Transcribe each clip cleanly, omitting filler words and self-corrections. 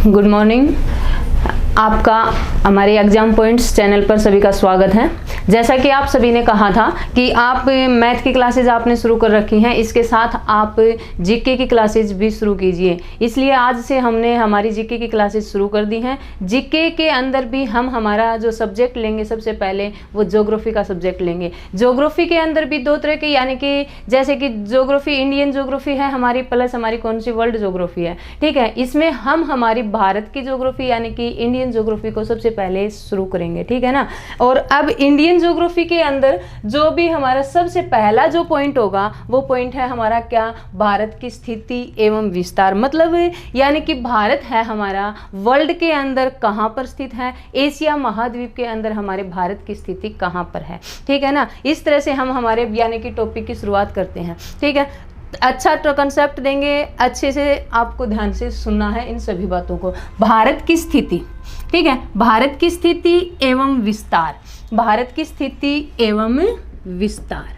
Good morning. आपका हमारे exam points channel पर सभी का स्वागत है। जैसा कि आप सभी ने कहा था कि आप मैथ की क्लासेज आपने शुरू कर रखी हैं, इसके साथ आप जीके की क्लासेज भी शुरू कीजिए। इसलिए आज से हमने हमारी जीके की क्लासेज शुरू कर दी हैं। जीके के अंदर भी हम हमारा जो सब्जेक्ट लेंगे सबसे पहले वो ज्योग्राफी का सब्जेक्ट लेंगे। ज्योग्राफी के अंदर भी दो तरह के, यानी कि जैसे कि ज्योग्राफी इंडियन ज्योग्राफी है हमारी, प्लस हमारी कौन सी वर्ल्ड ज्योग्राफी है। ठीक है, इसमें हम हमारी भारत की ज्योग्राफी यानी कि इंडियन ज्योग्राफी को सबसे पहले शुरू करेंगे। ठीक है ना। और अब इंडियन ज्योग्राफी के अंदर जो भी हमारा सबसे पहला जो पॉइंट होगा वो पॉइंट है हमारा क्या, भारत की स्थिति एवं विस्तार। मतलब यानी कि भारत है हमारा वर्ल्ड के अंदर कहाँ पर स्थित है, एशिया महाद्वीप के अंदर हमारे भारत की स्थिति कहाँ पर है। ठीक है ना। इस तरह से हम हमारे यानी कि टॉपिक की शुरुआत करते हैं। ठीक है, अच्छा तो कंसेप्ट देंगे, अच्छे से आपको ध्यान से सुनना है इन सभी बातों को। भारत की स्थिति, ठीक है, भारत की स्थिति एवं विस्तार, भारत की स्थिति एवं विस्तार।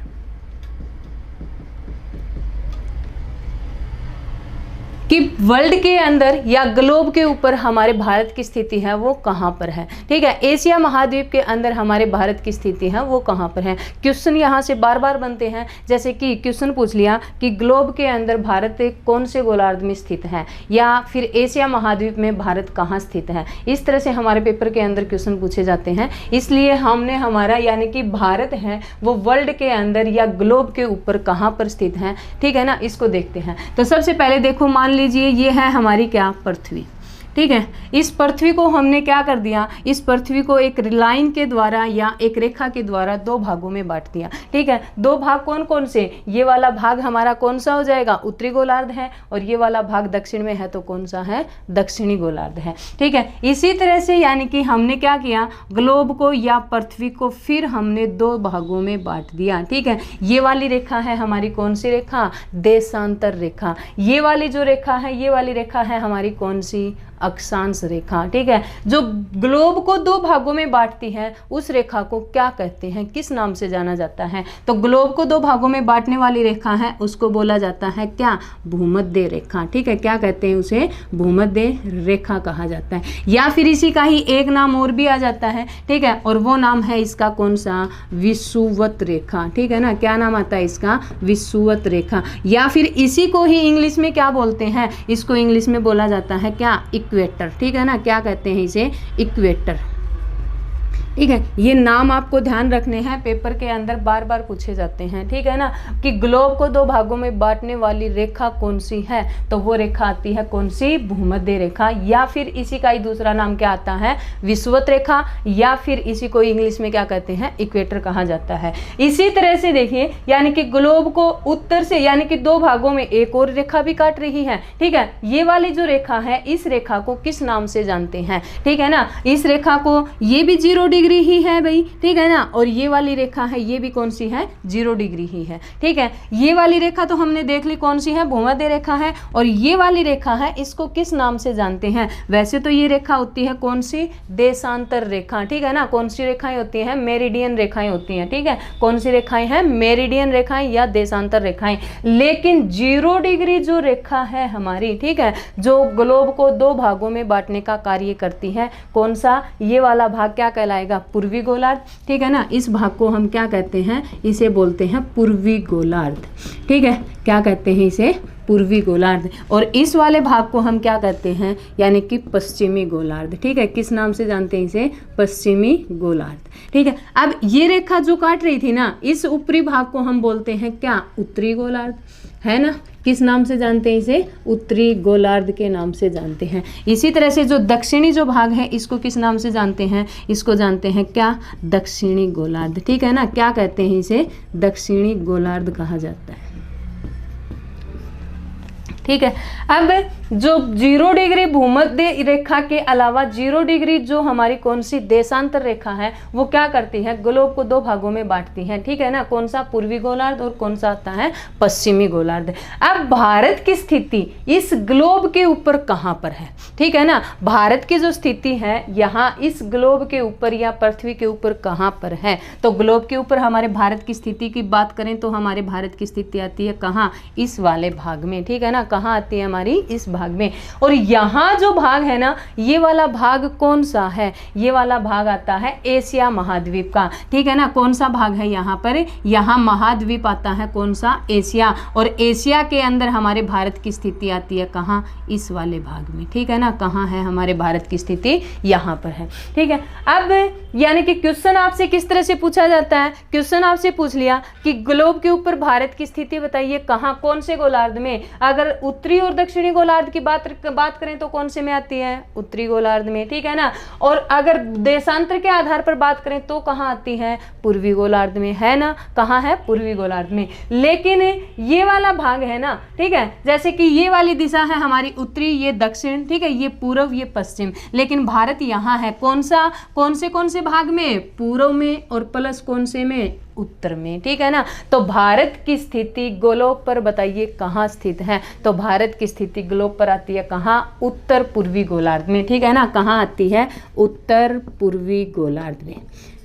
कि वर्ल्ड के अंदर या ग्लोब के ऊपर हमारे भारत की स्थिति है वो कहाँ पर है। ठीक है, एशिया महाद्वीप के अंदर हमारे भारत की स्थिति है वो कहाँ पर है। क्वेश्चन यहाँ से बार बार बनते हैं, जैसे कि क्वेश्चन पूछ लिया कि ग्लोब के अंदर भारत कौन से गोलार्ध में स्थित है, या फिर एशिया महाद्वीप में भारत कहाँ स्थित है। इस तरह से हमारे पेपर के अंदर क्वेश्चन पूछे जाते हैं। इसलिए हमने हमारा यानी कि भारत है वो वर्ल्ड के अंदर या ग्लोब के ऊपर कहाँ पर स्थित है। ठीक है ना, इसको देखते हैं। तो सबसे पहले देखो, मान लीजिए ये है हमारी क्या, पृथ्वी। ठीक है, इस पृथ्वी को हमने क्या कर दिया, इस पृथ्वी को एक लाइन के द्वारा या एक रेखा के द्वारा दो भागों में बांट दिया। ठीक है, दो भाग कौन कौन से, ये वाला भाग हमारा कौन सा हो जाएगा, उत्तरी गोलार्ध है, और ये वाला भाग दक्षिण में है तो कौन सा है, दक्षिणी गोलार्ध है। ठीक है, इसी तरह से यानी कि हमने क्या किया, ग्लोब को या पृथ्वी को फिर हमने दो भागों में बांट दिया। ठीक है, ये वाली रेखा है हमारी कौन सी रेखा, देशांतर रेखा। ये वाली जो रेखा है, ये वाली रेखा है हमारी कौन सी, अक्षांश रेखा। ठीक है, जो ग्लोब को दो भागों में बांटती है उस रेखा को क्या कहते हैं, किस नाम से जाना जाता है। तो ग्लोब को दो भागों में बांटने वाली रेखा है उसको बोला जाता है क्या, भूमध्य रेखा। ठीक है, क्या कहते हैं उसे, भूमध्य रेखा कहा जाता है, या फिर इसी का ही एक नाम और भी आ जाता है। ठीक है, और वो नाम है इसका कौन सा, विषुवत रेखा। ठीक है ना, क्या नाम आता है इसका, विषुवत रेखा। या फिर इसी को ही इंग्लिश में क्या बोलते हैं, इसको इंग्लिश में बोला जाता है क्या, इक्वेटर। ठीक है ना, क्या कहते हैं इसे, इक्वेटर। ठीक है, ये नाम आपको ध्यान रखने हैं, पेपर के अंदर बार बार पूछे जाते हैं। ठीक है ना, कि ग्लोब को दो भागों में बांटने वाली रेखा कौन सी है, तो वो रेखा आती है कौन सी, भूमध्य रेखा, या फिर इसी का ही दूसरा नाम क्या आता है, विषुवत रेखा, या फिर इसी को इंग्लिश में क्या कहते हैं, इक्वेटर कहा जाता है। इसी तरह से देखिए, यानी कि ग्लोब को उत्तर से यानी कि दो भागों में एक और रेखा भी काट रही है। ठीक है, ये वाली जो रेखा है इस रेखा को किस नाम से जानते हैं। ठीक है ना, इस रेखा को, ये भी 0 डिग्री ही है भाई। ठीक है ना, और ये वाली रेखा है ये भी कौन सी है, 0 डिग्री ही है। ठीक है, ये वाली रेखा तो हमने देख ली कौन सी है, भूमध्य रेखा है, और ये वाली रेखा है इसको किस नाम से जानते हैं। वैसे तो ये रेखा होती है कौन सी, देशांतर रेखा। ठीक है ना, कौन सी रेखाएं होती हैं, मेरिडियन रेखाएं होती हैं। ठीक है, कौन सी रेखाएं हैं, मेरिडियन रेखाएं या देशांतर रेखाएं। लेकिन 0 डिग्री जो रेखा है हमारी, ठीक है, जो ग्लोब को दो भागों में बांटने का कार्य करती है, कौन सा, ये वाला भाग क्या कहलाएगा, पूर्वी गोलार्ध। ठीक है ना, इस भाग को हम क्या कहते हैं, इसे बोलते हैं पूर्वी गोलार्ध। ठीक है, क्या कहते हैं इसे, पूर्वी गोलार्ध। और इस वाले भाग को हम क्या कहते हैं, यानी कि पश्चिमी गोलार्ध। ठीक है, किस नाम से जानते हैं इसे, पश्चिमी गोलार्ध। ठीक है, अब ये रेखा जो काट रही थी ना, इस ऊपरी भाग को हम बोलते हैं क्या, उत्तरी गोलार्ध, है ना। किस नाम से जानते हैं इसे, उत्तरी गोलार्ध के नाम से जानते हैं। इसी तरह से जो दक्षिणी जो भाग है इसको किस नाम से जानते हैं, इसको जानते हैं क्या, दक्षिणी गोलार्ध। ठीक है ना, क्या कहते हैं इसे, दक्षिणी गोलार्ध कहा जाता है। ठीक है, अब जो 0 डिग्री भूमध्य रेखा के अलावा 0 डिग्री जो हमारी कौन सी देशांतर रेखा है वो क्या करती है, ग्लोब को दो भागों में बांटती है। ठीक है ना, कौन सा, पूर्वी गोलार्ध, और कौन सा आता है, पश्चिमी गोलार्ध। अब भारत की स्थिति इस ग्लोब के ऊपर कहाँ पर है। ठीक है ना, भारत की जो स्थिति है यहाँ इस ग्लोब के ऊपर या पृथ्वी के ऊपर कहाँ पर है, तो ग्लोब के ऊपर हमारे भारत की स्थिति की बात करें तो हमारे भारत की स्थिति आती है कहाँ, इस वाले भाग में। ठीक है ना, कहाँ आती है हमारी, इस भाग में। और यहाँ जो भाग है ना, ये वाला भाग कौन सा है, ये वाला भाग आता है एशिया महाद्वीप का, ठीक है ना। कौन सा भाग है यहाँ पर, यहाँ महाद्वीप आता है कौन सा, एशिया। और एशिया के अंदर हमारे भारत की स्थिति आती है कहाँ, इस वाले भाग में, ठीक है ना। कहाँ है हमारे भारत की स्थिति, यहाँ पर है, ठीक है। अब यानी कि क्वेश्चन आपसे किस तरह से पूछा जाता है, क्वेश्चन आपसे पूछ लिया कि ग्लोब के ऊपर भारत की स्थिति बताइए कहाँ, कौन से गोलार्ध में। अगर उत्तरी और दक्षिणी गोलार्ध की बात करें तो कौन से में आती है, उत्तरी गोलार्ध में, ठीक है ना। और अगर देशांतर के आधार पर बात करें तो कहाँ आती है, पूर्वी गोलार्ध में, है ना। कहाँ है, पूर्वी गोलार्ध में। लेकिन ये वाला भाग है ना, ठीक है, जैसे कि ये वाली दिशा है हमारी उत्तरी, ये दक्षिण, ठीक है, ये पूर्व, ये पश्चिम। लेकिन भारत यहाँ है कौन से भाग में, पूर्व में, और प्लस कौन से में, उत्तर में, ठीक है ना। तो भारत की स्थिति ग्लोब पर बताइए कहाँ स्थित है, तो भारत की स्थिति ग्लोब पर आती है कहाँ, उत्तर पूर्वी गोलार्ध में, ठीक है ना। कहाँ आती है, उत्तर पूर्वी गोलार्ध में,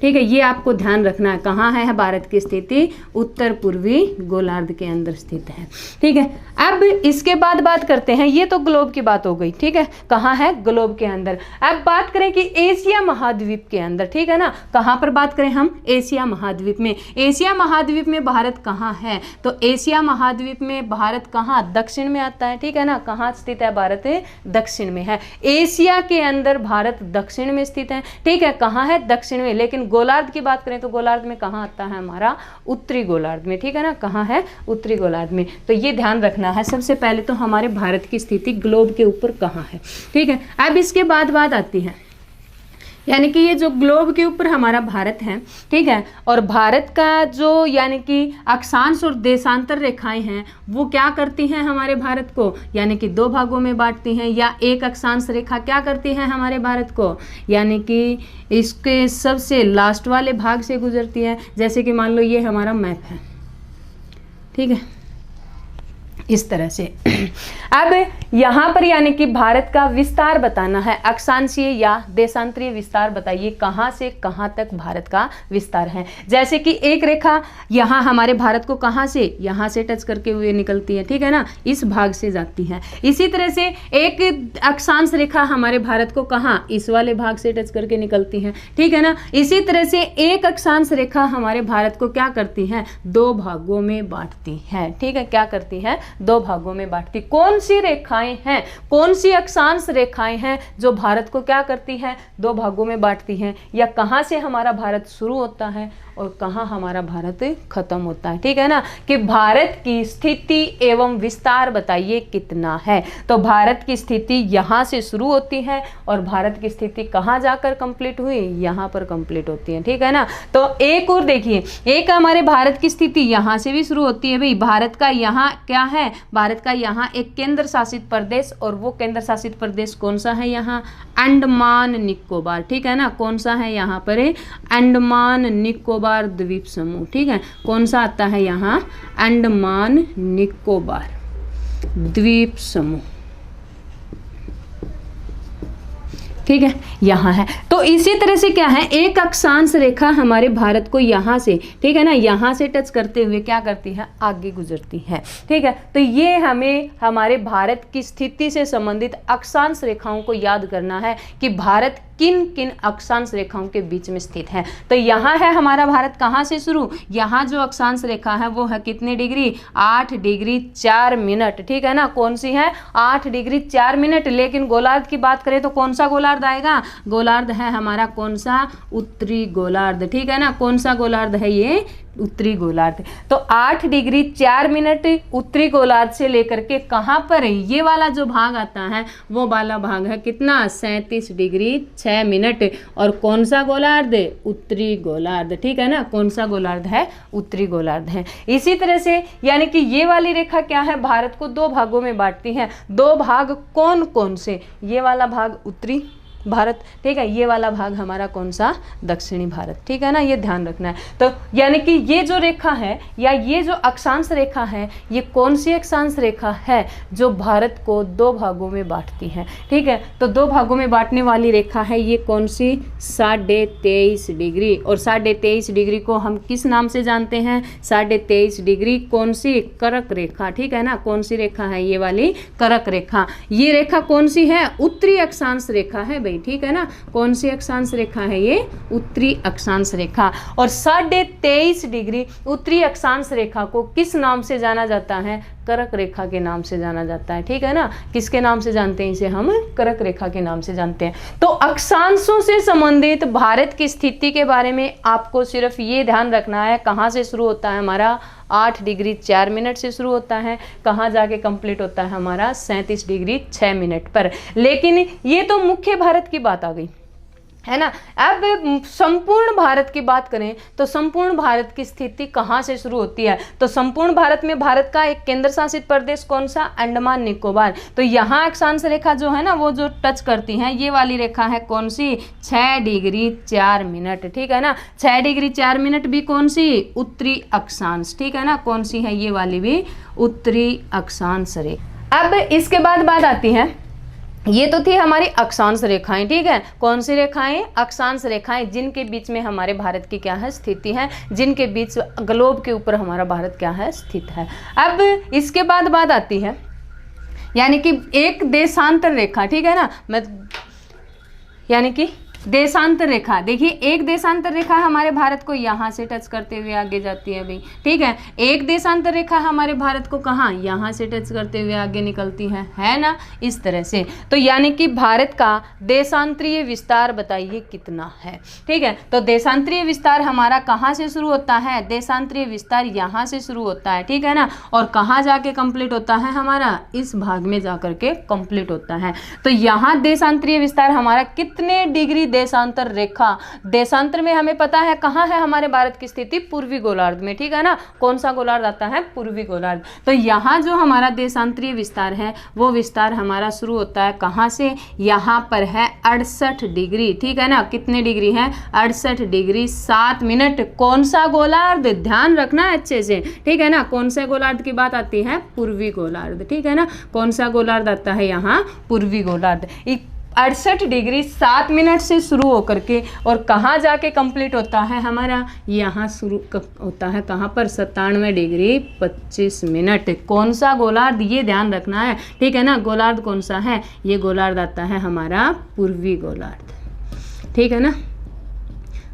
ठीक है। ये आपको ध्यान रखना है, कहाँ है भारत की स्थिति, उत्तर पूर्वी गोलार्ध के अंदर स्थित है, ठीक है। अब इसके बाद बात करते हैं, ये तो ग्लोब की बात हो गई, ठीक है, कहाँ है, ग्लोब के अंदर। अब बात करें कि एशिया महाद्वीप के अंदर, ठीक है ना, कहाँ पर बात करें हम, एशिया महाद्वीप में। एशिया महाद्वीप में भारत कहाँ है, तो एशिया महाद्वीप में भारत कहाँ, दक्षिण में आता है, ठीक है ना। कहाँ स्थित है भारत, दक्षिण में है। एशिया के अंदर भारत दक्षिण में स्थित है, ठीक है, कहाँ है, दक्षिण में। लेकिन गोलार्ध की बात करें तो गोलार्ध में कहाँ आता है हमारा, उत्तरी गोलार्ध में, ठीक है ना। कहाँ है, उत्तरी गोलार्ध में। तो ये ध्यान रखना है, सबसे पहले तो हमारे भारत की स्थिति ग्लोब के ऊपर कहाँ है, ठीक है। अब इसके बाद बात आती है, यानी कि ये जो ग्लोब के ऊपर हमारा भारत है, ठीक है, और भारत का जो यानी कि अक्षांश और देशांतर रेखाएं हैं वो क्या करती हैं हमारे भारत को, यानी कि दो भागों में बांटती हैं। या एक अक्षांश रेखा क्या करती है हमारे भारत को, यानी कि इसके सबसे लास्ट वाले भाग से गुजरती है। जैसे कि मान लो ये हमारा मैप है, ठीक है, इस तरह से। अब यहाँ पर यानी कि भारत का विस्तार बताना है, अक्षांशीय या देशांतरीय विस्तार बताइए कहाँ से कहाँ तक भारत का विस्तार है। जैसे कि एक रेखा यहाँ हमारे भारत को कहाँ से, यहाँ से टच करके हुए निकलती है, ठीक है ना, इस भाग से जाती है। इसी तरह से एक अक्षांश रेखा हमारे भारत को कहाँ, इस वाले भाग से टच करके निकलती है, ठीक है ना। इसी तरह से एक अक्षांश रेखा हमारे भारत को क्या करती है, दो भागों में बांटती है, ठीक है, क्या करती है, दो भागों में बांटती। कौन सी रेखाएं हैं, कौन सी अक्षांश रेखाएं हैं जो भारत को क्या करती हैं, दो भागों में बांटती हैं, या कहां से हमारा भारत शुरू होता है और कहां हमारा भारत खत्म होता है, ठीक है ना। कि भारत की स्थिति एवं विस्तार बताइए कितना है। तो भारत की स्थिति यहां से शुरू होती है और भारत की स्थिति कहां जाकर कंप्लीट हुई, यहां पर कंप्लीट होती है, ठीक है ना। तो एक और देखिए, एक हमारे भारत की स्थिति यहां से भी शुरू होती है भाई। भारत का यहाँ क्या है, भारत का यहाँ एक केंद्र शासित प्रदेश, और वो केंद्र शासित प्रदेश कौन सा है, यहाँ अंडमान निकोबार, ठीक है ना। कौन सा है यहाँ पर, अंडमान निकोबार द्वीप समूह, ठीक है। कौन सा आता है यहाँ, अंडमान निकोबार द्वीप समूह, ठीक है, यहाँ है। तो इसी तरह से क्या है, एक अक्षांश रेखा हमारे भारत को यहाँ से, ठीक है ना, यहाँ से टच करते हुए क्या करती है, आगे गुजरती है, ठीक है। तो ये हमें हमारे भारत की स्थिति से संबंधित अक्षांश रेखाओं को याद करना है कि भारत किन किन अक्षांश रेखाओं के बीच में स्थित है। तो यहाँ है हमारा भारत कहाँ से शुरू, यहाँ जो अक्षांश रेखा है वो है कितने डिग्री, 8 डिग्री 4 मिनट, ठीक है ना। कौन सी है, 8 डिग्री 4 मिनट। लेकिन गोलार्ध की बात करें तो कौन सा गोलार्ध आएगा, गोलार्ध है हमारा कौन सा, उत्तरी गोलार्ध, ठीक है ना। कौन सा गोलार्ध है ये, उत्तरी गोलार्ध। तो 8 डिग्री 4 मिनट उत्तरी गोलार्ध से लेकर के कहाँ पर है, ये वाला जो भाग आता है वो वाला भाग है कितना, 37 डिग्री 6 मिनट। और कौन सा गोलार्ध, उत्तरी गोलार्ध, ठीक है ना। कौन सा गोलार्ध है, उत्तरी गोलार्ध है। इसी तरह से यानी कि ये वाली रेखा क्या है, भारत को दो भागों में बांटती है। दो भाग कौन कौन से, ये वाला भाग उत्तरी भारत, ठीक है। ये वाला भाग हमारा कौन सा, दक्षिणी भारत, ठीक है ना, ये ध्यान रखना है। तो यानी कि ये जो रेखा है या ये जो अक्षांश रेखा है, ये कौन सी अक्षांश रेखा है जो भारत को दो भागों में बांटती है, ठीक है। तो दो भागों में बांटने वाली रेखा है ये कौन सी, 23.5 डिग्री। और 23.5 डिग्री को हम किस नाम से जानते हैं, 23.5 डिग्री कौन सी, कर्क रेखा, ठीक है ना। कौन सी रेखा है, ये वाली कर्क रेखा। ये रेखा कौन सी है, उत्तरी अक्षांश रेखा है भाई, ठीक है ना। कौन सी अक्षांश रेखा है, ये उत्तरी अक्षांश रेखा। और 23.5 डिग्री उत्तरी अक्षांश रेखा को किस नाम से जाना जाता है, कर्क रेखा के नाम से जाना जाता है, ठीक है ना। किसके नाम से जानते हैं इसे, हम कर्क रेखा के नाम से जानते हैं। तो अक्षांशों से संबंधित भारत की स्थिति के बारे में आपको सिर्फ ये ध्यान रखना है, कहाँ से शुरू होता है हमारा, 8 डिग्री 4 मिनट से शुरू होता है, कहाँ जाके कंप्लीट होता है हमारा, 37 डिग्री 6 मिनट पर। लेकिन ये तो मुख्य भारत की बात आ गई, है ना। अब संपूर्ण भारत की बात करें तो संपूर्ण भारत की स्थिति कहाँ से शुरू होती है, तो संपूर्ण भारत में भारत का एक केंद्र शासित प्रदेश कौन सा, अंडमान निकोबार। तो यहाँ अक्षांश रेखा जो है ना, वो जो टच करती है, ये वाली रेखा है कौन सी, 6 डिग्री 4 मिनट, ठीक है ना। 6 डिग्री 4 मिनट भी कौन सी, उत्तरी अक्षांश, ठीक है ना। कौन सी है, ये वाली भी उत्तरी अक्षांश रेखा। अब इसके बाद बात आती है, ये तो थी हमारी अक्षांश रेखाएं, ठीक है। कौन सी रेखाएं, अक्षांश रेखाएं, जिनके बीच में हमारे भारत की क्या है, स्थिति है, जिनके बीच ग्लोब के ऊपर हमारा भारत क्या है, स्थित है। अब इसके बाद बात आती है यानी कि एक देशांतर रेखा, ठीक है ना, यानी कि देशांतर रेखा। देखिए एक देशांतर रेखा हमारे भारत को यहाँ से टच करते हुए आगे जाती है भाई, ठीक है। एक देशांतर रेखा हमारे भारत को कहाँ, यहाँ से टच करते हुए आगे निकलती है ना, इस तरह से। तो यानी कि भारत का देशांतरीय विस्तार बताइए कितना है, ठीक है। तो देशांतरीय विस्तार हमारा कहाँ से शुरू होता है, देशांतरीय विस्तार यहाँ से शुरू होता है, ठीक है ना। और कहाँ जाके कंप्लीट होता है हमारा, इस भाग में जाकर के कंप्लीट होता है। तो यहाँ देशांतरीय विस्तार हमारा कितने डिग्री, देशांतर रेखा, देशांतर में हमें पता है कहाँ है हमारे भारत की स्थिति, पूर्वी गोलार्ध में, ठीक है ना। कौन सा गोलार्ध आता है, पूर्वी गोलार्ध। तो यहाँ जो हमारा देशांतरीय विस्तार है, वो विस्तार हमारा शुरू होता है कहाँ से, यहाँ पर है 68 डिग्री, ठीक है ना। कितने डिग्री है, 68 डिग्री 7 मिनट। कौन सा गोलार्ध, ध्यान रखना अच्छे से, ठीक है ना। कौन सा गोलार्ध की बात आती है, पूर्वी गोलार्ध, ठीक है ना। कौन सा गोलार्ध आता है यहाँ, पूर्वी गोलार्ध। 68 डिग्री 7 मिनट से शुरू होकर के और कहाँ जाके कंप्लीट होता है हमारा, यहाँ शुरू होता है कहाँ पर, 97 डिग्री 25 मिनट। कौन सा गोलार्ध, ये ध्यान रखना है, ठीक है ना। गोलार्ध कौन सा है, ये गोलार्ध आता है हमारा पूर्वी गोलार्ध, ठीक है ना।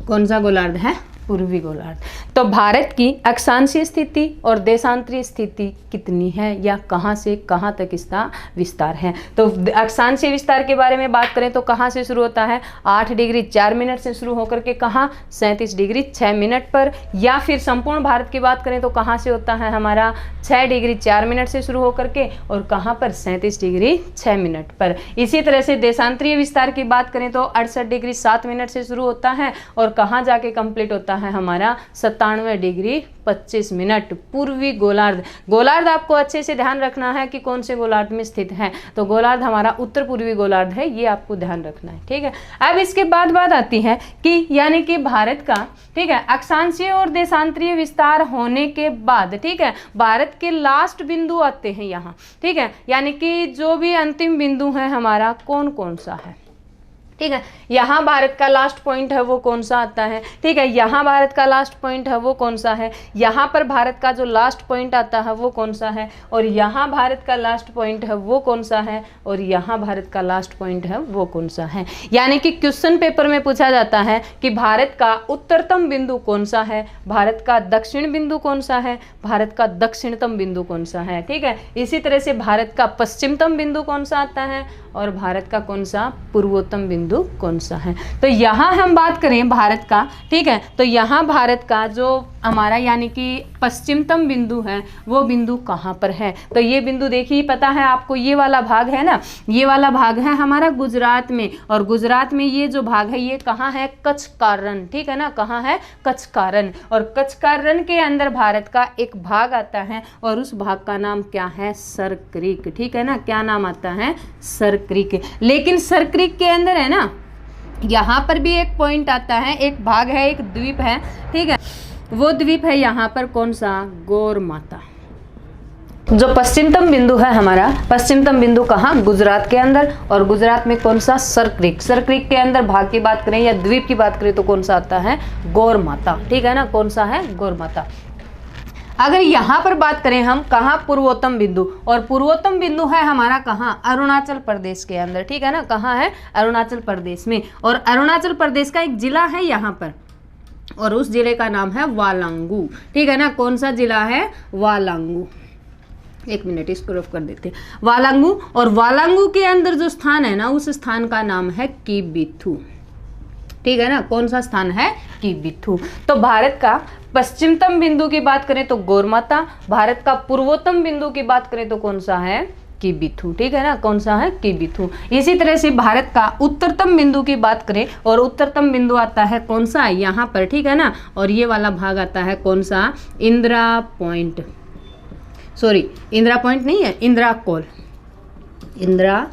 कौन सा गोलार्ध है, पूर्वी गोलार्ध। तो भारत की अक्षांशीय स्थिति और देशांतरीय स्थिति कितनी है या कहाँ से कहाँ तक इसका विस्तार है। तो अक्षांशीय विस्तार के बारे में बात करें तो कहाँ से शुरू होता है, 8 डिग्री 4 मिनट से शुरू होकर के कहाँ, 37 डिग्री 6 मिनट पर। या फिर संपूर्ण भारत की बात करें तो कहाँ से होता है हमारा, 6 डिग्री 4 मिनट से शुरू होकर के और कहाँ पर, 37 डिग्री 6 मिनट पर। इसी तरह से देशांतरीय विस्तार की बात करें तो 68 डिग्री 7 मिनट से शुरू होता है और कहाँ जाके कंप्लीट होता है हमारा, 97 डिग्री 25 मिनट। पूर्वी गोलार्ध, गोलार्ध आपको अच्छे से ध्यान रखना है कि कौन से गोलार्ध में स्थित है। तो गोलार्ध हमारा उत्तर पूर्वी गोलार्ध है, ये आपको ध्यान रखना है, ठीक है। अब इसके बाद बात आती है कि यानी कि भारत का, ठीक है, अक्षांशीय और देशांतरीय विस्तार होने के बाद, ठीक है, भारत के लास्ट बिंदु आते हैं यहाँ, ठीक है। यानी कि जो भी अंतिम बिंदु है हमारा कौन कौन सा है, ठीक है। यहाँ भारत का लास्ट पॉइंट है वो कौन सा आता है, ठीक है। यहाँ भारत का लास्ट पॉइंट है वो कौन सा है, यहाँ पर भारत का जो लास्ट पॉइंट आता है वो कौन सा है, और यहाँ भारत का लास्ट पॉइंट है वो कौन सा है, और यहाँ भारत का लास्ट पॉइंट है वो कौन सा है। यानी कि क्वेश्चन पेपर में पूछा जाता है कि भारत का उत्तरतम बिंदु कौन सा है, भारत का दक्षिण बिंदु कौन सा है, भारत का दक्षिणतम बिंदु कौन सा है, ठीक है। इसी तरह से भारत का पश्चिमतम बिंदु कौन सा आता है और भारत का कौन सा पूर्वोत्तम बिंदु कौन सा है। तो यहाँ हम बात करें भारत का, ठीक है, तो यहाँ भारत का जो हमारा यानी कि पश्चिमतम बिंदु है वो बिंदु कहाँ पर है। तो ये बिंदु देखिए, पता है आपको, ये वाला भाग है ना, ये वाला भाग है हमारा गुजरात में, और गुजरात में ये जो भाग है ये कहाँ है, कच्छ का रण, ठीक है ना। कहाँ है, कच्छ का रण, और कच्छ का रण के अंदर भारत का एक भाग आता है और उस भाग का नाम क्या है, सर क्रीक, ठीक है ना। क्या नाम आता है, सर क्रीक। लेकिन सर क्रीक के अंदर है ना, यहाँ पर भी एक पॉइंट आता है, एक भाग है, एक द्वीप है, ठीक है। वो द्वीप है यहाँ पर कौन सा, गौर माता। जो पश्चिमतम बिंदु है हमारा, पश्चिमतम बिंदु कहाँ, गुजरात के अंदर, और गुजरात में कौन सा, सर क्रीक। सर क्रीक के अंदर भाग की बात करें या द्वीप की बात करें तो कौन सा आता है, गौर माता, ठीक है ना, कौन सा है, गौर माता। अगर यहाँ पर बात करें हम, कहाँ, पूर्वोत्तम बिंदु, और पूर्वोत्तम बिंदु है हमारा कहाँ, अरुणाचल प्रदेश के अंदर, ठीक है ना, कहाँ है, अरुणाचल प्रदेश में। और अरुणाचल प्रदेश का एक जिला है यहाँ पर, और उस जिले का नाम है वालांगू, ठीक है ना, कौन सा जिला है, वालांगू। एक मिनट इसको रफ कर देते हैं, वालांगू। और वालांगू के अंदर जो स्थान है ना, उस स्थान का नाम है किबिथु, ठीक है ना, कौन सा स्थान है, किबिथु। तो भारत का पश्चिमतम बिंदु की बात करें तो गौर माता, भारत का पूर्वोत्तम बिंदु की बात करें तो कौन सा है, किबिथु, ठीक है ना, कौन सा है, किबिथु। इसी तरह से भारत का उत्तरतम बिंदु की बात करें, और उत्तरतम बिंदु आता है कौन सा, यहाँ पर, ठीक है ना, और ये वाला भाग आता है कौन सा, Indira point, sorry Indira point नहीं है, इंदिरा कोल, इंदिरा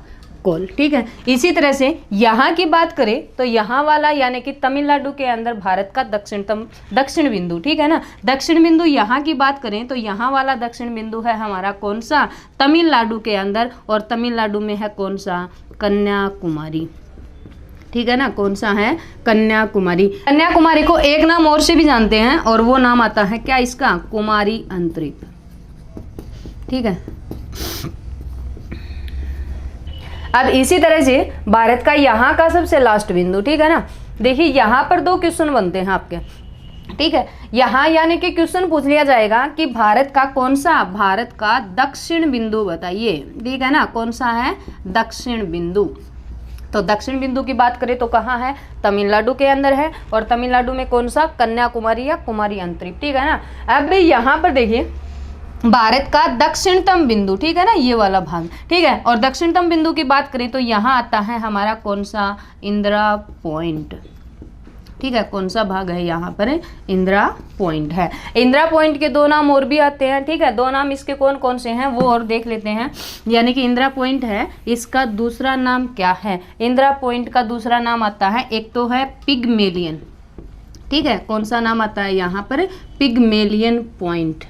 कोल, ठीक है। इसी तरह से यहाँ की बात करें तो यहाँ वाला यानी कि तमिलनाडु के अंदर भारत का दक्षिण बिंदु, ठीक है ना, दक्षिण बिंदु यहाँ की बात करें तो यहाँ वाला दक्षिण बिंदु है हमारा कौन सा, तमिलनाडु के अंदर, और तमिलनाडु में है कौन सा, कन्याकुमारी, ठीक है ना, कौन सा है, कन्याकुमारी। कन्याकुमारी को एक नाम और से भी जानते हैं, और वो नाम आता है क्या इसका, कुमारी अंतरिप, ठीक है। अब इसी तरह से भारत का यहाँ का सबसे लास्ट बिंदु, ठीक है ना, देखिए यहाँ पर 2 क्वेश्चन बनते हैं आपके, ठीक है। यहाँ यानी कि क्वेश्चन पूछ लिया जाएगा कि भारत का कौन सा, भारत का दक्षिण बिंदु बताइए, ठीक है ना, कौन सा है, दक्षिण बिंदु। तो दक्षिण बिंदु की बात करें तो कहाँ है, तमिलनाडु के अंदर है, और तमिलनाडु में कौन सा, कन्याकुमारी या कुमारी अंतरिप, ठीक है ना। अब यहाँ पर देखिए भारत का दक्षिणतम बिंदु, ठीक है ना, ये वाला भाग, ठीक है। और दक्षिणतम बिंदु की बात करें तो यहाँ आता है हमारा कौन सा, इंदिरा पॉइंट, ठीक है, कौन सा भाग है यहाँ पर, इंदिरा पॉइंट है। इंदिरा पॉइंट के 2 नाम और भी आते हैं, ठीक है, 2 नाम इसके कौन कौन से हैं वो और देख लेते हैं। यानी कि इंदिरा पॉइंट है, इसका दूसरा नाम क्या है, इंदिरा पॉइंट का दूसरा नाम आता है, एक तो है पिगमेलियन, ठीक है, कौन सा नाम आता है यहाँ पर, पिगमेलियन पॉइंट।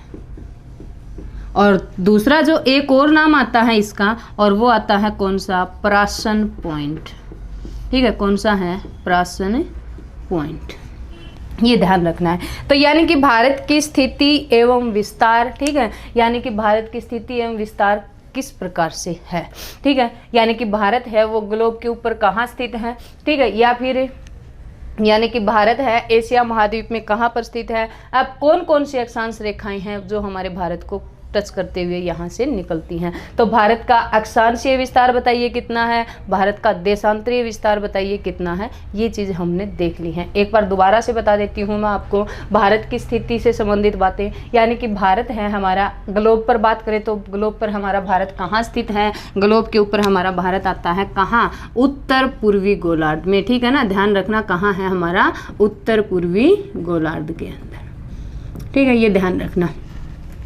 और दूसरा जो एक और नाम आता है इसका, और वो आता है कौन सा, प्रासन पॉइंट, ठीक है, कौन सा है, प्रासन पॉइंट, ये ध्यान रखना है। तो यानी कि भारत की स्थिति एवं विस्तार, ठीक है, यानी कि भारत की स्थिति एवं विस्तार किस प्रकार से है, ठीक है, यानी कि भारत है वो ग्लोब के ऊपर कहाँ स्थित है, ठीक है, या फिर यानी कि भारत है एशिया महाद्वीप में कहाँ पर स्थित है। अब कौन कौन सी अक्षांश रेखाएं हैं जो हमारे भारत को टच करते हुए यहाँ से निकलती हैं। तो भारत का अक्षांशीय विस्तार बताइए कितना है, भारत का देशांतरीय विस्तार बताइए कितना है, ये चीज़ हमने देख ली है। एक बार दोबारा से बता देती हूँ मैं आपको, भारत की स्थिति से संबंधित बातें, यानी कि भारत है हमारा, ग्लोब पर बात करें तो ग्लोब पर हमारा भारत कहाँ स्थित है, ग्लोब के ऊपर हमारा भारत आता है कहाँ, उत्तर पूर्वी गोलार्ध में, ठीक है ना, ध्यान रखना कहाँ है हमारा, उत्तर पूर्वी गोलार्ध के अंदर, ठीक है, ये ध्यान रखना।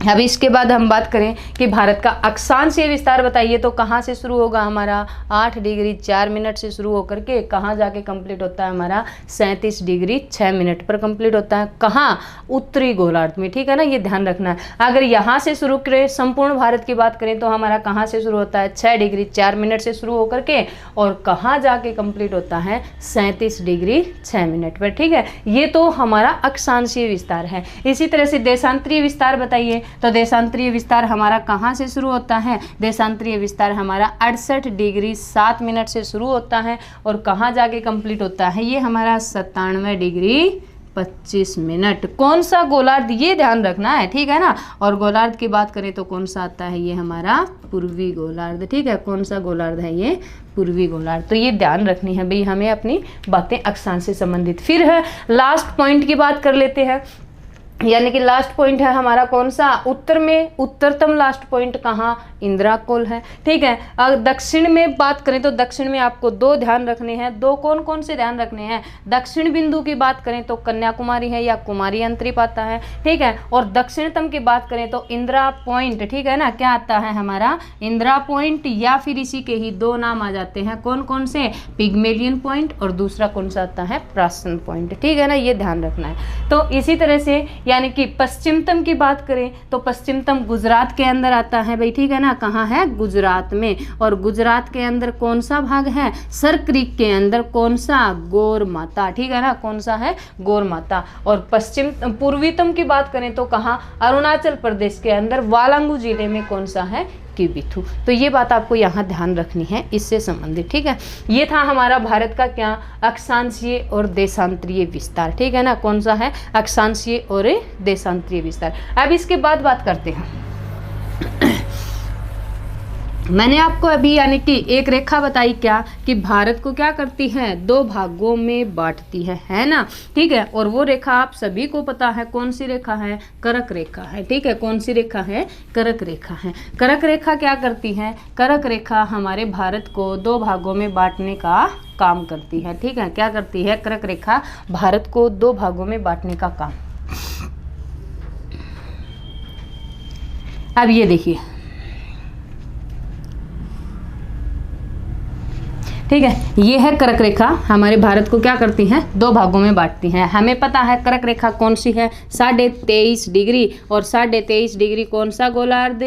अब इसके बाद हम बात करें कि भारत का अक्षांशीय विस्तार बताइए तो कहाँ से शुरू होगा हमारा, 8 डिग्री 4 मिनट से शुरू होकर के कहाँ जाके कंप्लीट होता है हमारा, 37 डिग्री 6 मिनट पर कंप्लीट होता है, कहाँ, उत्तरी गोलार्ध में, ठीक है ना, ये ध्यान रखना है। अगर यहाँ से शुरू करें, संपूर्ण भारत की बात करें तो हमारा कहाँ से शुरू होता है, 6 डिग्री 4 मिनट से शुरू होकर के, और कहाँ जाके कंप्लीट होता है, 37 डिग्री 6 मिनट पर, ठीक है। ये तो हमारा अक्षांशीय विस्तार है। इसी तरह से देशांतरीय विस्तार बताइए, तो देशांतरीय विस्तार हमारा कहाँ से शुरू होता है, देशांतरीय विस्तार हमारा 68 डिग्री 7 मिनट से शुरू होता है, और कहाँ जाके कंप्लीट होता है, ये हमारा 97 डिग्री 25 मिनट। कौन सा गोलार्ध, ये ध्यान रखना है, ठीक है ना। और गोलार्ध की बात करें तो कौन सा आता है, ये हमारा पूर्वी गोलार्ध, ठीक है, कौन सा गोलार्ध है, ये पूर्वी गोलार्ध। तो ये ध्यान रखनी है भाई हमें अपनी बातें अक्षांश से संबंधित। फिर है लास्ट पॉइंट की बात कर लेते हैं। यानी कि लास्ट पॉइंट है हमारा कौन सा, उत्तर में उत्तरतम लास्ट पॉइंट कहाँ, इंदिरा कोल है। ठीक है, अगर दक्षिण में बात करें तो दक्षिण में आपको दो ध्यान रखने हैं, दो कौन कौन से ध्यान रखने हैं, दक्षिण बिंदु की बात करें तो कन्याकुमारी है या कुमारी अंतरिप आता है। ठीक है, और दक्षिणतम की बात करें तो इंदिरा पॉइंट। ठीक है ना, क्या आता है हमारा, इंदिरा पॉइंट, या फिर इसी के ही दो नाम आ जाते हैं, कौन कौन से, पिग्मेलियन पॉइंट और दूसरा कौन सा आता है, प्रासन पॉइंट। ठीक है ना, ये ध्यान रखना है। तो इसी तरह से यानी कि पश्चिमतम की बात करें तो पश्चिमतम गुजरात के अंदर आता है भाई। ठीक है ना, कहाँ है, गुजरात में। और गुजरात के अंदर कौन सा भाग है, सर क्रीक के अंदर कौन सा, गौर माता। ठीक है ना, कौन सा है, गौर माता। और पश्चिम पूर्वीतम की बात करें तो कहाँ, अरुणाचल प्रदेश के अंदर वालांगू जिले में कौन सा है, किबिथु। तो ये बात आपको यहाँ ध्यान रखनी है इससे संबंधित। ठीक है, ये था हमारा भारत का क्या, अक्षांशीय और देशांतरीय विस्तार। ठीक है ना, कौन सा है, अक्षांशीय और देशांतरीय विस्तार। अब इसके बाद बात करते हैं मैंने आपको अभी यानी कि एक रेखा बताई क्या, कि भारत को क्या करती है, दो भागों में बांटती है ना। ठीक है, और वो रेखा आप सभी को पता है कौन सी रेखा है, करक रेखा है। ठीक है, कौन सी रेखा है, करक रेखा है। करक रेखा क्या करती है, करक रेखा हमारे भारत को दो भागों में बांटने का काम करती है। ठीक है, क्या करती है, करक रेखा भारत को दो भागों में बांटने का काम। अब ये देखिए, ठीक है, ये है करक रेखा, हमारे भारत को क्या करती है, दो भागों में बांटती हैं। हमें पता है करक रेखा कौन सी है, 23.5 डिग्री, और 23.5 डिग्री कौन सा गोलार्ध,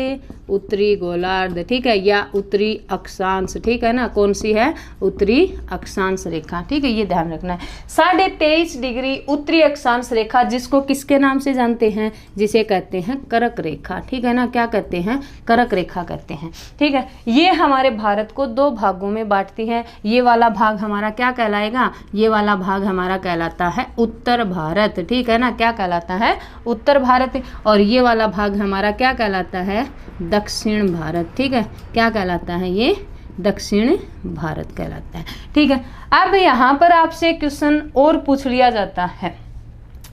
उत्तरी गोलार्ध। ठीक है, या उत्तरी अक्षांश। ठीक है ना, कौन सी है, उत्तरी अक्षांश रेखा। ठीक है, ये ध्यान रखना है, 23.5 डिग्री उत्तरी अक्षांश रेखा, जिसको किसके नाम से जानते हैं, जिसे कहते हैं करक रेखा। ठीक है ना, क्या कहते हैं, करक रेखा कहते हैं। ठीक है, ये हमारे भारत को दो भागों में बांटती है। ये वाला भाग हमारा क्या कहलाएगा, ये वाला भाग हमारा कहलाता है उत्तर भारत। ठीक है ना, क्या कहलाता है, उत्तर भारत। और ये वाला भाग हमारा क्या कहलाता है, दक्षिण भारत। ठीक है, क्या कहलाता है, ये दक्षिण भारत कहलाता है। ठीक है, अब यहाँ पर आपसे क्वेश्चन और पूछ लिया जाता है।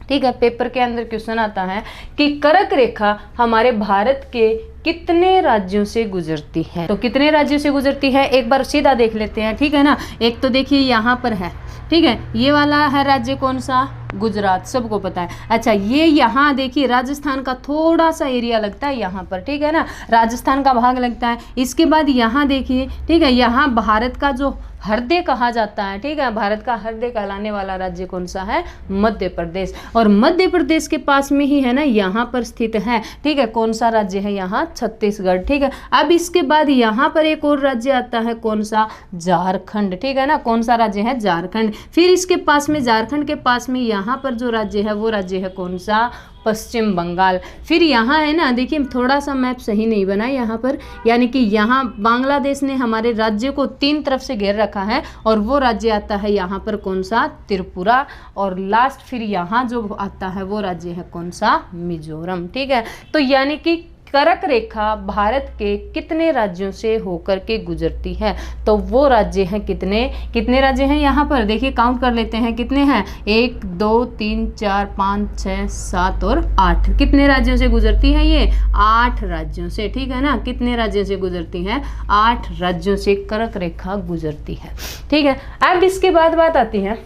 ठीक है, पेपर के अंदर क्वेश्चन आता है कि करक रेखा हमारे भारत के कितने राज्यों से गुजरती है। तो कितने राज्यों से गुजरती है, एक बार सीधा देख लेते हैं। ठीक है ना, एक तो देखिए यहाँ पर है। ठीक है, ये वाला है राज्य कौन सा, गुजरात, सबको पता है। अच्छा, ये यहाँ देखिए राजस्थान का थोड़ा सा एरिया लगता है यहाँ पर। ठीक है ना, राजस्थान का भाग लगता है। इसके बाद यहाँ देखिए, ठीक है, यहाँ भारत का जो हृदय कहा जाता है। ठीक है, भारत का हृदय कहलाने वाला राज्य कौन सा है, मध्य प्रदेश। और मध्य प्रदेश के पास में ही है ना, यहाँ पर स्थित है। ठीक है, कौन सा राज्य है यहाँ, छत्तीसगढ़। ठीक है, अब इसके बाद यहाँ पर एक और राज्य आता है, कौन सा, झारखंड। ठीक है ना, कौन सा राज्य है, झारखंड। फिर इसके पास में, झारखंड के पास में यहाँ पर जो राज्य है वो राज्य है कौन सा, पश्चिम बंगाल। फिर यहाँ है ना, देखिए थोड़ा सा मैप सही नहीं बना यहाँ पर, यानी कि यहाँ बांग्लादेश ने हमारे राज्य को तीन तरफ से घेर रखा है, और वो राज्य आता है यहाँ पर कौन सा, त्रिपुरा। और लास्ट फिर यहाँ जो आता है वो राज्य है कौन सा, मिजोरम। ठीक है, तो यानी कि करक रेखा भारत के कितने राज्यों से होकर के गुजरती है, तो वो राज्य हैं कितने, कितने राज्य हैं यहाँ पर देखिए, काउंट कर लेते हैं कितने हैं, 1 2 3 4 5 6 7 और 8। कितने राज्यों से गुजरती है ये, 8 राज्यों से। ठीक है ना, कितने राज्यों से गुजरती हैं, 8 राज्यों से करक रेखा गुजरती है। ठीक है, अब इसके बाद बात आती है,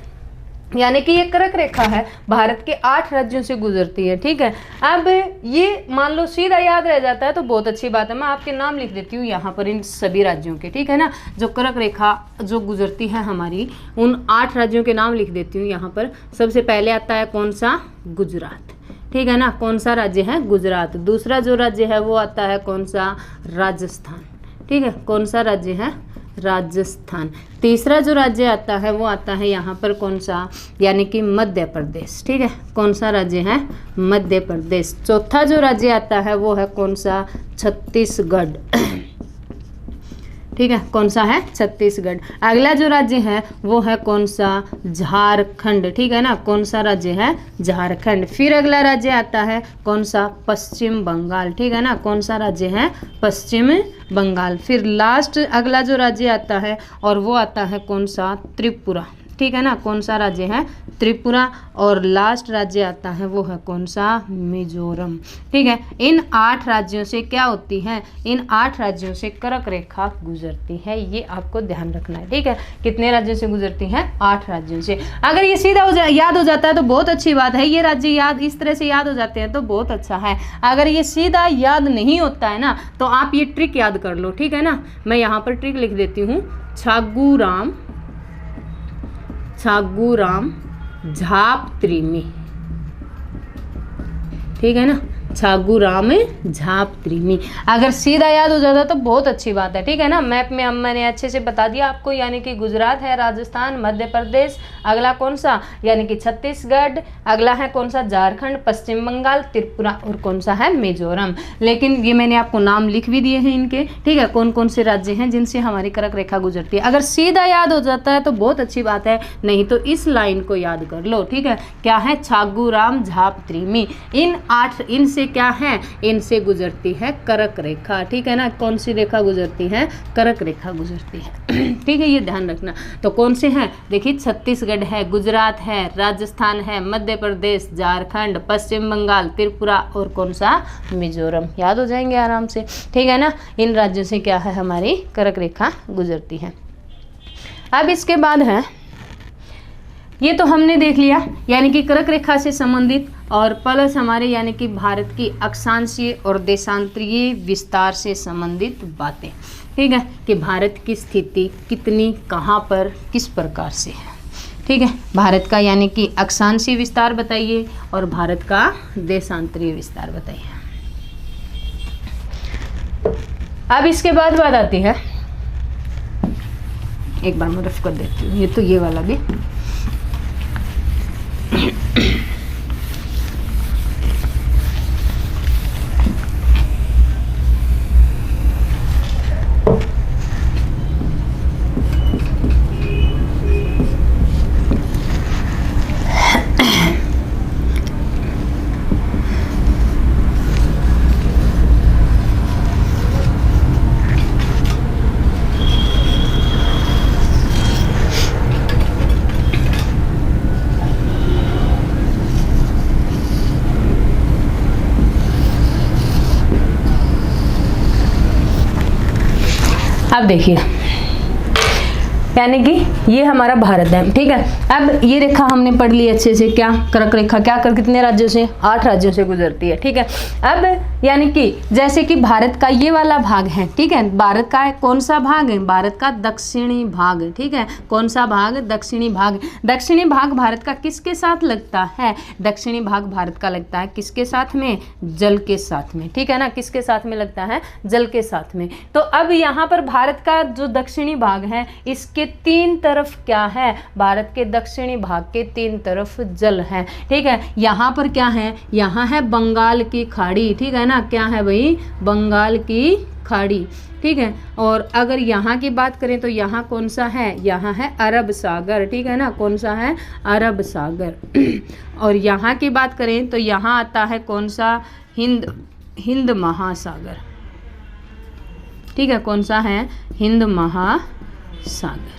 यानी कि ये करक रेखा है भारत के 8 राज्यों से गुजरती है। ठीक है, अब ये मान लो सीधा याद रह जाता है तो बहुत अच्छी बात है, मैं आपके नाम लिख देती हूँ यहाँ पर इन सभी राज्यों के। ठीक है ना, जो करक रेखा जो गुजरती है हमारी, उन 8 राज्यों के नाम लिख देती हूँ यहाँ पर। सबसे पहले आता है कौन सा, गुजरात। ठीक है ना, कौन सा राज्य है, गुजरात। दूसरा जो राज्य है वो आता है कौन सा, राजस्थान। ठीक है, कौन सा राज्य है, राजस्थान। तीसरा जो राज्य आता है वो आता है यहाँ पर कौन सा, यानी कि मध्य प्रदेश। ठीक है, कौन सा राज्य है, मध्य प्रदेश। चौथा जो राज्य आता है वो है कौन सा, छत्तीसगढ़। ठीक है, कौन सा है, छत्तीसगढ़। अगला जो राज्य है वो है कौन सा, झारखंड। ठीक है ना, कौन सा राज्य है, झारखंड। फिर अगला राज्य आता है कौन सा, पश्चिम बंगाल। ठीक है ना, कौन सा राज्य है, पश्चिम बंगाल। फिर लास्ट अगला जो राज्य आता है और वो आता है कौन सा, त्रिपुरा। ठीक है ना, कौन सा राज्य है, त्रिपुरा, और लास्ट राज्य आता है वो है कौन सा, मिजोरम। ठीक है, इन 8 राज्यों से क्या होती है, इन 8 राज्यों से कर्क रेखा गुजरती है, ये आपको ध्यान रखना है। ठीक है, कितने राज्यों से गुजरती है, 8 राज्यों से। अगर ये सीधा याद हो जाता है तो बहुत अच्छी बात है, ये राज्य याद इस तरह से याद हो जाते हैं तो बहुत अच्छा है। अगर ये सीधा याद नहीं होता है ना तो आप ये ट्रिक याद कर लो। ठीक है ना, मैं यहाँ पर ट्रिक लिख देती हूँ, छागूराम झाप त्रिमी। ठीक है ना, छागूराम झाप त्रिमी। अगर सीधा याद हो जाता तो बहुत अच्छी बात है। ठीक है ना, मैप में मैंने अच्छे से बता दिया आपको, यानी कि गुजरात है, राजस्थान, मध्य प्रदेश, अगला कौन सा, यानी कि छत्तीसगढ़, अगला है कौन सा, झारखंड, पश्चिम बंगाल, त्रिपुरा, और कौन सा है, मिजोरम। लेकिन ये मैंने आपको नाम लिख भी दिए हैं इनके। ठीक है, कौन कौन से राज्य हैं जिनसे हमारी कर्क रेखा गुजरती है। अगर सीधा याद हो जाता है तो बहुत अच्छी बात है, नहीं तो इस लाइन को याद कर लो। ठीक है, क्या है, छागूराम झाप त्रिमी। इनसे क्या है, इनसे गुजरती है कर्क रेखा। ठीक है ना, कौन सी रेखा गुजरती है, कर्क रेखा गुजरती है। ठीक है, ये ध्यान रखना। तो कौन से हैं, देखिए छत्तीसगढ़ है, गुजरात है, राजस्थान है, मध्य प्रदेश, झारखंड, पश्चिम बंगाल, त्रिपुरा, और कौन सा, मिजोरम। याद हो जाएंगे आराम से। ठीक है ना, इन राज्यों से क्या है, हमारी कर्क रेखा गुजरती है। अब इसके बाद है, ये तो हमने देख लिया, यानी कि कर्क रेखा से संबंधित, और प्लस हमारे यानी कि भारत की अक्षांशीय और देशांतरीय विस्तार से संबंधित बातें। ठीक है, कि भारत की स्थिति कितनी, कहाँ पर, किस प्रकार से है। ठीक है, भारत का यानी कि अक्षांशीय विस्तार बताइए और भारत का देशांतरीय विस्तार बताइए। अब इसके बाद बात आती है, एक बार मैं रफ कर देती हूँ, ये तो ये वाला भी। अब देखिए, यानी कि ये हमारा भारत है। ठीक है, अब ये रेखा हमने पढ़ ली अच्छे से, क्या कर्क रेखा क्या कर कितने राज्यों से, 8 राज्यों से गुजरती है। ठीक है, अब यानी कि जैसे कि भारत का ये वाला भाग है। ठीक है, भारत का कौन सा भाग है, भारत का दक्षिणी भाग। ठीक है, कौन सा भाग, दक्षिणी भाग। दक्षिणी भाग भारत का किसके साथ लगता है, दक्षिणी भाग भारत का लगता है किसके साथ में, जल के साथ में। ठीक है ना, किसके साथ में लगता है, जल के साथ में। तो अब यहाँ पर भारत का जो दक्षिणी भाग है, इसके 3 तरफ क्या है, भारत के दक्षिणी भाग के 3 तरफ जल है। ठीक है, यहाँ पर क्या है, यहाँ है बंगाल की खाड़ी। ठीक है ना, क्या है भाई, बंगाल की खाड़ी। ठीक है, और अगर यहाँ की बात करें तो यहाँ कौन सा है, यहाँ है अरब सागर। ठीक है ना, कौन सा है, अरब सागर। और यहाँ की बात करें तो यहाँ आता है कौन सा, हिंद महासागर। ठीक है, कौन सा है, हिंद महासागर।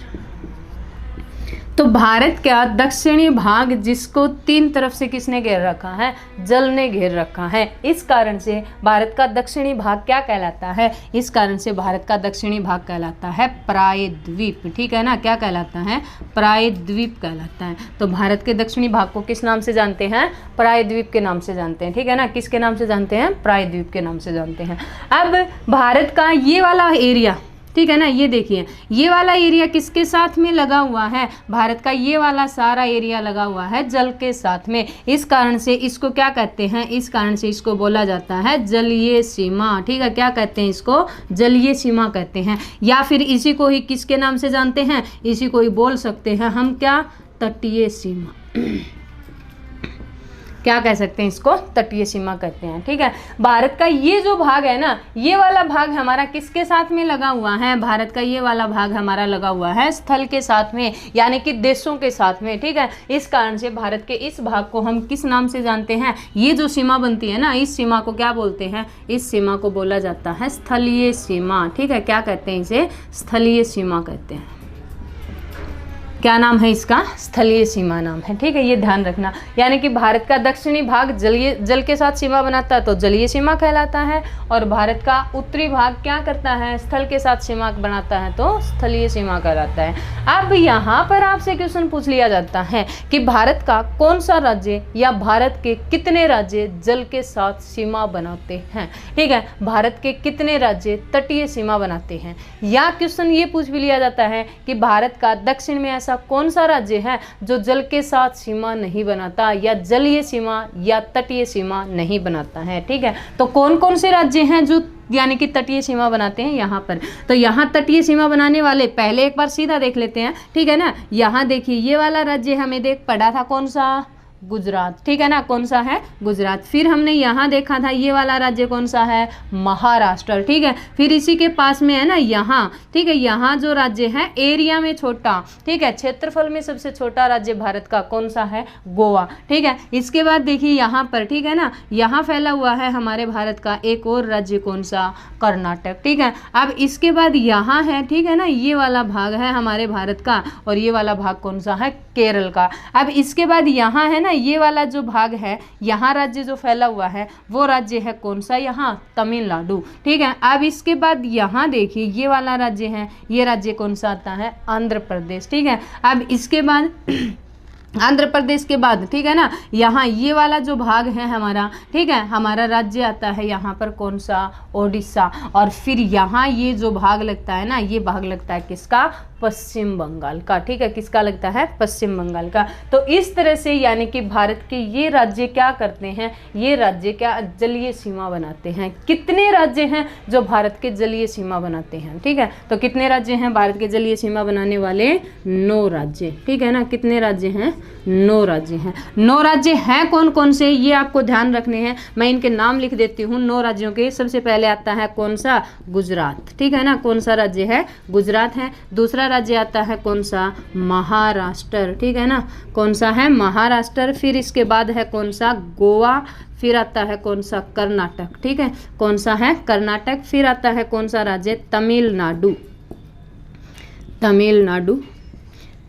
तो भारत का दक्षिणी भाग जिसको 3 तरफ से किसने घेर रखा है, जल ने घेर रखा है। इस कारण से भारत का दक्षिणी भाग क्या कहलाता है, इस कारण से भारत का दक्षिणी भाग कहलाता है प्रायद्वीप। ठीक है ना, क्या कहलाता है, प्रायद्वीप कहलाता है। तो भारत के दक्षिणी भाग को किस नाम से जानते हैं, प्रायद्वीप के नाम से जानते हैं। ठीक है ना, किसके नाम से जानते हैं, प्रायद्वीप के नाम से जानते हैं। अब भारत का ये वाला एरिया, ठीक है ना, ये देखिए ये वाला एरिया किसके साथ में लगा हुआ है, भारत का ये वाला सारा एरिया लगा हुआ है जल के साथ में। इस कारण से इसको क्या कहते हैं, इस कारण से इसको बोला जाता है जलीय सीमा। ठीक है, क्या कहते हैं इसको, जलीय सीमा कहते हैं। या फिर इसी को ही किसके नाम से जानते हैं, इसी को ही बोल सकते हैं हम क्या, तटीय सीमा। क्या कह सकते हैं इसको, तटीय सीमा कहते हैं। ठीक है, भारत का ये जो भाग है ना, ये वाला भाग हमारा किसके साथ में लगा हुआ है, भारत का ये वाला भाग हमारा लगा हुआ है स्थल के साथ में, यानी कि देशों के साथ में। ठीक है, इस कारण से भारत के इस भाग को हम किस नाम से जानते हैं, ये जो सीमा बनती है ना, इस सीमा को क्या बोलते हैं, इस सीमा को बोला जाता है स्थलीय सीमा। ठीक है, क्या कहते हैं इसे, स्थलीय सीमा कहते हैं। क्या नाम है इसका? स्थलीय सीमा नाम है। ठीक है, ये ध्यान रखना। यानी कि भारत का दक्षिणी भाग जल के साथ सीमा बनाता है तो जलीय सीमा कहलाता है, और भारत का उत्तरी भाग क्या करता है? स्थल के साथ सीमा बनाता है तो स्थलीय सीमा कहलाता है। अब यहाँ पर आपसे क्वेश्चन पूछ लिया जाता है कि भारत का कौन सा राज्य या भारत के कितने राज्य जल के साथ सीमा बनाते हैं? ठीक है, भारत के कितने राज्य तटीय सीमा बनाते हैं? या क्वेश्चन ये पूछ भी लिया जाता है कि भारत का दक्षिण में ऐसा कौन सा राज्य है जो जल के साथ सीमा नहीं बनाता, या जलीय सीमा या तटीय सीमा नहीं बनाता है। ठीक है, तो कौन कौन से राज्य हैं जो यानी कि तटीय सीमा बनाते हैं यहाँ पर? तो यहाँ तटीय सीमा बनाने वाले पहले एक बार सीधा देख लेते हैं। ठीक है ना, यहाँ देखिए ये वाला राज्य हमें पढ़ा था कौन सा? गुजरात। ठीक है ना, कौन सा है? गुजरात। फिर हमने यहाँ देखा था ये वाला राज्य कौन सा है? महाराष्ट्र। ठीक है, फिर इसी के पास में है ना यहाँ, ठीक है, यहाँ जो राज्य है एरिया में छोटा, ठीक है, क्षेत्रफल में सबसे छोटा राज्य भारत का कौन सा है? गोवा। ठीक है, इसके बाद देखिए यहाँ पर, ठीक है ना, यहाँ फैला हुआ है हमारे भारत का एक और राज्य कौन सा? कर्नाटक। ठीक है, अब इसके बाद यहाँ है, ठीक है ना, ये वाला भाग है हमारे भारत का, और ये वाला भाग कौन सा है? केरल का। अब इसके बाद यहाँ है ना, ये वाला जो भाग है, यहाँ राज्य जो फैला हुआ है वो राज्य है कौन सा? यहाँ तमिलनाडु। ठीक है, अब इसके बाद यहाँ देखिए ये वाला राज्य है, ये राज्य कौन सा आता है? आंध्र प्रदेश। ठीक है, अब इसके बाद आंध्र प्रदेश के बाद, ठीक है ना, यहाँ ये वाला जो भाग है हमारा, ठीक है, हमारा राज्य आता है यहाँ पर कौन सा? ओडिशा। और फिर यहाँ ये जो भाग लगता है ना, ये भाग लगता है किसका? पश्चिम बंगाल का। ठीक है, किसका लगता है? पश्चिम बंगाल का। तो इस तरह से यानी कि भारत के ये राज्य क्या करते हैं? ये राज्य क्या जलीय सीमा बनाते हैं। कितने राज्य हैं जो भारत के जलीय सीमा बनाते हैं? ठीक है, तो कितने राज्य हैं भारत के जलीय सीमा बनाने वाले? 9 राज्य। ठीक है ना, कितने राज्य हैं? 9 राज्य हैं। 9 राज्य हैं कौन कौन से, ये आपको ध्यान रखने हैं। मैं इनके नाम लिख देती हूँ 9 राज्यों के। सबसे पहले आता है कौन सा? गुजरात। ठीक है ना, कौन सा राज्य है? गुजरात है। दूसरा राज्य आता है कौन सा? महाराष्ट्र। ठीक है ना, कौन सा है? महाराष्ट्र। फिर इसके बाद है कौन सा? गोवा। फिर आता है कौन सा? कर्नाटक। ठीक है, कौन सा है? कर्नाटक। फिर आता है कौन सा राज्य? तमिलनाडु। तमिलनाडु।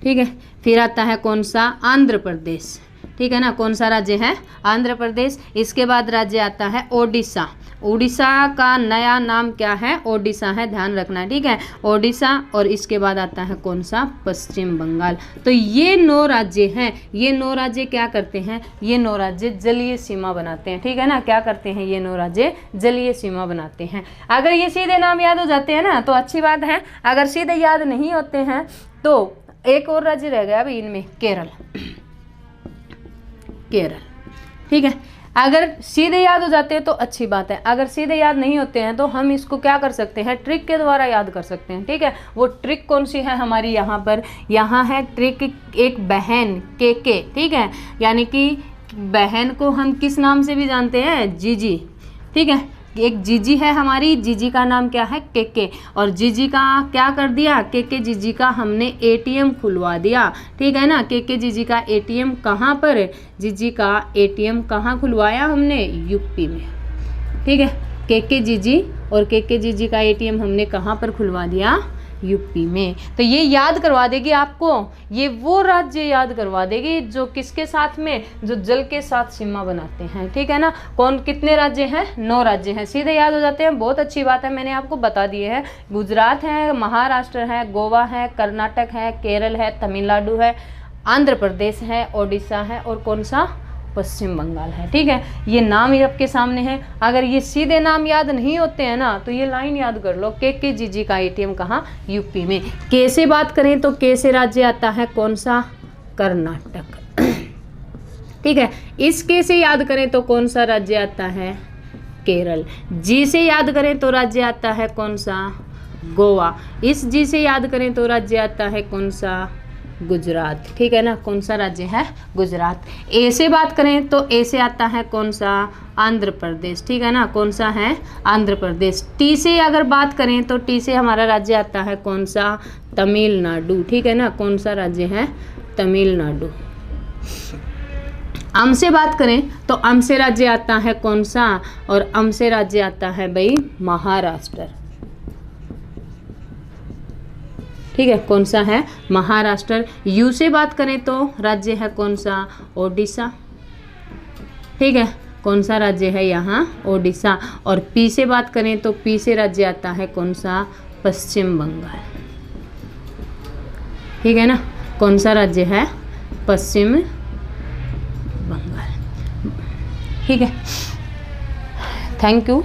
ठीक है, फिर आता है कौन सा? आंध्र प्रदेश। ठीक है ना, कौन सा राज्य है? आंध्र प्रदेश। इसके बाद राज्य आता है ओडिशा। उड़ीसा का नया नाम क्या है? ओडिशा है, ध्यान रखना। ठीक है, ओडिशा। और इसके बाद आता है कौन सा? पश्चिम बंगाल। तो ये 9 राज्य हैं। ये 9 राज्य क्या करते हैं? ये 9 राज्य जलीय सीमा बनाते हैं। ठीक है ना, क्या करते हैं? ये 9 राज्य जलीय सीमा बनाते हैं। अगर ये सीधे नाम याद हो जाते हैं ना तो अच्छी बात है, अगर सीधे याद नहीं होते हैं तो एक और राज्य रह गया अभी इनमें, केरल। केरल। ठीक है, अगर सीधे याद हो जाते हैं तो अच्छी बात है, अगर सीधे याद नहीं होते हैं तो हम इसको क्या कर सकते हैं? ट्रिक के द्वारा याद कर सकते हैं। ठीक है, वो ट्रिक कौन सी है हमारी? यहाँ पर यहाँ है ट्रिक, एक बहन के। ठीक है, यानी कि बहन को हम किस नाम से भी जानते हैं? जीजी। ठीक है, एक जीजी है हमारी, जीजी का नाम क्या है? के। और जीजी का क्या कर दिया? के जीजी का हमने एटीएम खुलवा दिया। ठीक है ना, के जीजी का एटीएम कहाँ पर? जीजी का एटीएम कहाँ खुलवाया हमने? यूपी में। ठीक है, के जीजी और के जीजी का एटीएम हमने कहाँ पर खुलवा दिया? यूपी में। तो ये याद करवा देगी आपको, ये वो राज्य याद करवा देगी जो किसके साथ में? जो जल के साथ सीमा बनाते हैं। ठीक है ना, कौन कितने राज्य हैं? 9 राज्य हैं। सीधे याद हो जाते हैं, बहुत अच्छी बात है, मैंने आपको बता दिए हैं। गुजरात है, महाराष्ट्र है, गोवा है, कर्नाटक है, केरल है, तमिलनाडु है, आंध्र प्रदेश है, ओडिशा है, और कौन सा? पश्चिम बंगाल है। ठीक है, ये नाम ही आपके सामने है। अगर ये सीधे नाम याद नहीं होते हैं ना तो ये लाइन याद कर लो, के जीजी का एटीएम कहाँ? यूपी में। के से बात करें तो के से राज्य आता है कौन सा? कर्नाटक। ठीक है, इस के से याद करें तो कौन सा राज्य आता है? केरल। जी से याद करें तो राज्य आता है कौन सा? गोवा। इस जी से याद करें तो राज्य आता है कौन सा? गुजरात। ठीक है ना, कौन सा राज्य है? गुजरात। ए से बात करें तो ए से आता है कौन सा? आंध्र प्रदेश। ठीक है ना, कौन सा है? आंध्र प्रदेश। टी से अगर बात करें तो टी से हमारा राज्य आता है कौन सा? तमिलनाडु। ठीक है ना, कौन सा राज्य है? तमिलनाडु। अम से बात करें तो अम से राज्य आता है कौन सा? और अम से राज्य आता है भाई महाराष्ट्र। ठीक है, कौन सा है? महाराष्ट्र। यू से बात करें तो राज्य है कौन सा? ओडिशा। ठीक है, कौन सा राज्य है यहाँ? ओडिशा। और पी से बात करें तो पी से राज्य आता है कौन सा? पश्चिम बंगाल। ठीक है ना, कौन सा राज्य है? पश्चिम बंगाल। ठीक है, थैंक यू।